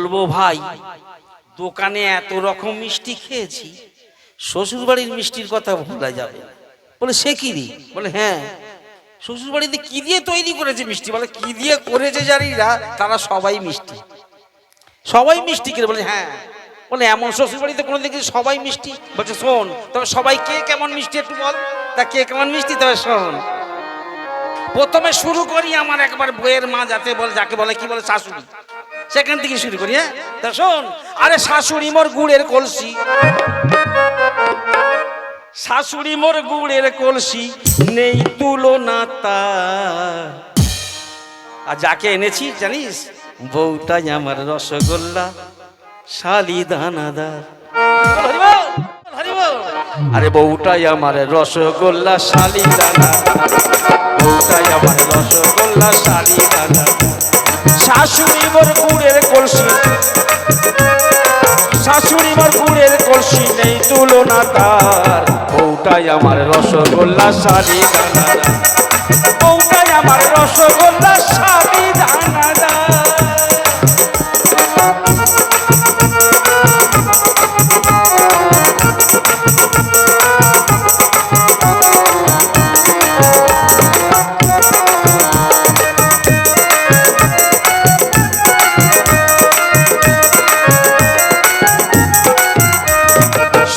বলবো ভাই, দোকানে এত রকম মিষ্টি খেয়েছি, শ্বশুর বাড়ির মিষ্টির কথা ভোলা যাবে। বলে সে কি রে? বলে হ্যাঁ, শ্বশুর বাড়িতে কি দিয়ে তৈরি করেছে মিষ্টি? বলে কি দিয়ে করেছে জানিরা, তারা সবাই মিষ্টি, সবাই মিষ্টি করে। বলে হ্যাঁ। বলে এমন শ্বশুর বাড়িতে কোনো দেখি সবাই মিষ্টি? বলছে শোন, তবে সবাই কে কেমন মিষ্টি একটু বল। তা কে কেমন মিষ্টি তবে শোন। প্রথমে শুরু করি আমার একবার বইয়ের মা, যাতে বলে, যাকে বলে কি বলে শাশুড়ি, সেখান থেকে শুরু করি। হ্যাঁ, তা শোন। আরে শাশুড়ি মোর গুড়ের কলসি, শাশুড়ি মোর গুড়ের কলসি, নেই তুলনা তার। আর যাকে এনেছি জানিস, বউটাই আমার রসগোল্লা, শালি দানাদার। আরে বউটাই আমার রসগোল্লা, শালি দানাদার, বউটাই আমার রসগোল্লা, শালি দানাদার। শাশুড়ি মোর গুড়ের কলসি, শাশুড়ি মোর গুড়ের কলসি, নেই তুলনা তার। বউটাই আমার রসগোল্লা, শালি দানাদার, বউটাই আমার রসগোল্লা, শালি দানাদার।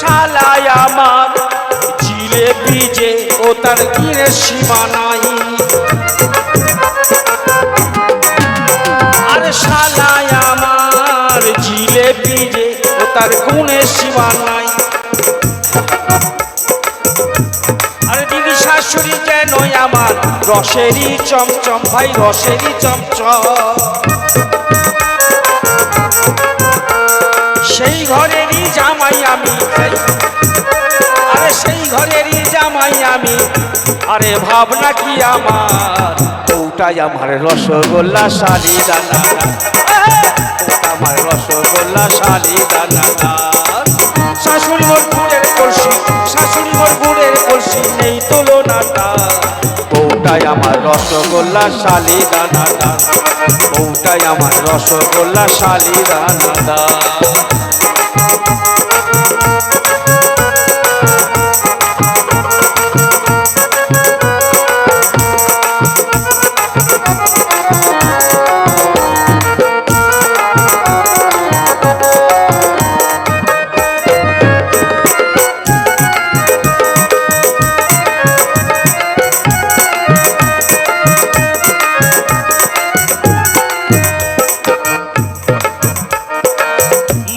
শালাই আমার জিলেবি যে, ও তার গুণের সীমা নাই। আরে শালাই আমার জিলেবি যে, ও তার গুণের সীমা নাই। আরে দিদি শাশুড়ি যেন আমার রসেরই চমচম, ভাই রসেরই চমচম। সেই ঘরেরই জামাই আমি, আরে সেই ঘরেরই জামাই আমি। আরে ভাবনা কি আমার, বউটাই আমার রসগোল্লা, শালি দানাদার, আমার রসগোল্লা, শালি দানাদার। শাশুড়ি মোর গুড়ের কলসি, শাশুড়ি মোর গুড়ের কলসি, নেই তুলনা তার। বউটাই আমার রসগোল্লা, শালি দানাদার, বউটাই আমার রসগোল্লা, শালি দানাদার।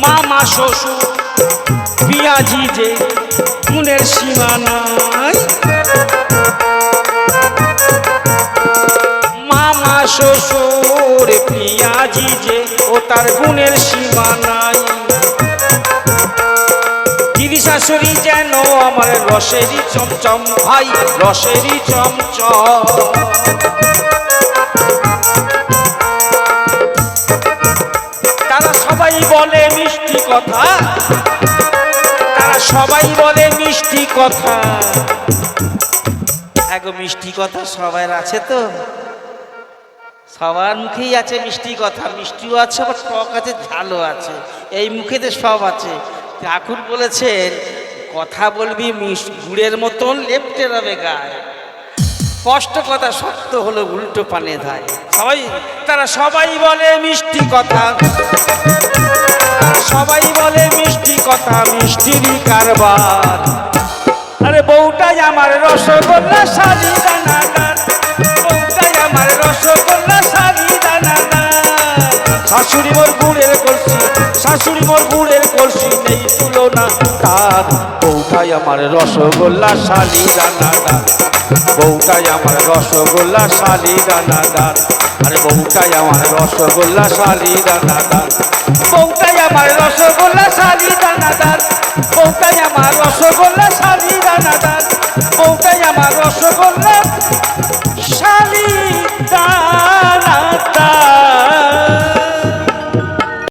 মামা শ্বশুর পিয়াজি যে, গুণের সীমা নাই। মামা শ্বশুর পিয়াজি যে, ও তার গুণের সীমা নাই। দিদি শাশুড়ি যেন আমার রসেরই চমচম, ভাই রসেরই চমচম। তারা সবাই বলে মিষ্টি কথা, তারা সবাই বলে মিষ্টি কথা। এগো মিষ্টি কথা সবার আছে তো, সবার মুখেই আছে মিষ্টি কথা। মিষ্টিও আছে, আবার টক আছে, ঝালও আছে, এই মুখেতে সব আছে। ঠাকুর বলেছেন কথা বলবি গুড়ের মতন, লেপ্টে রবে গায়ে। স্পষ্ট কথা সত্য হলো উল্টো পানে ধায়। সবাই, তারা সবাই বলে মিষ্টি কথা, সবাই বলে মিষ্টি কথা, মিষ্টিরই কারবার। আরে বউটাই আমার রসগোল্লা, শালি দানাদার, বউটাই আমার রসগোল্লা, শালি দানাদার। শাশুড়ি মোর গুড়ের কলসি, শাশুড়ি মোর গুড়ের কলসি, নেই তুলনা তার। বউটাই আমার রসগোল্লা, শালি দানাদার, বউটাই আমার রসগোল্লা, শালি দানাদার। আরে বউটাই আমার রসগোল্লা, শালি দানাদার, বউটাই আমার রসগোল্লা, শালি দানাদার, বউটাই আমার রসগোল্লা, শালি দানাদার, বউটাই আমার রসগোল্লা।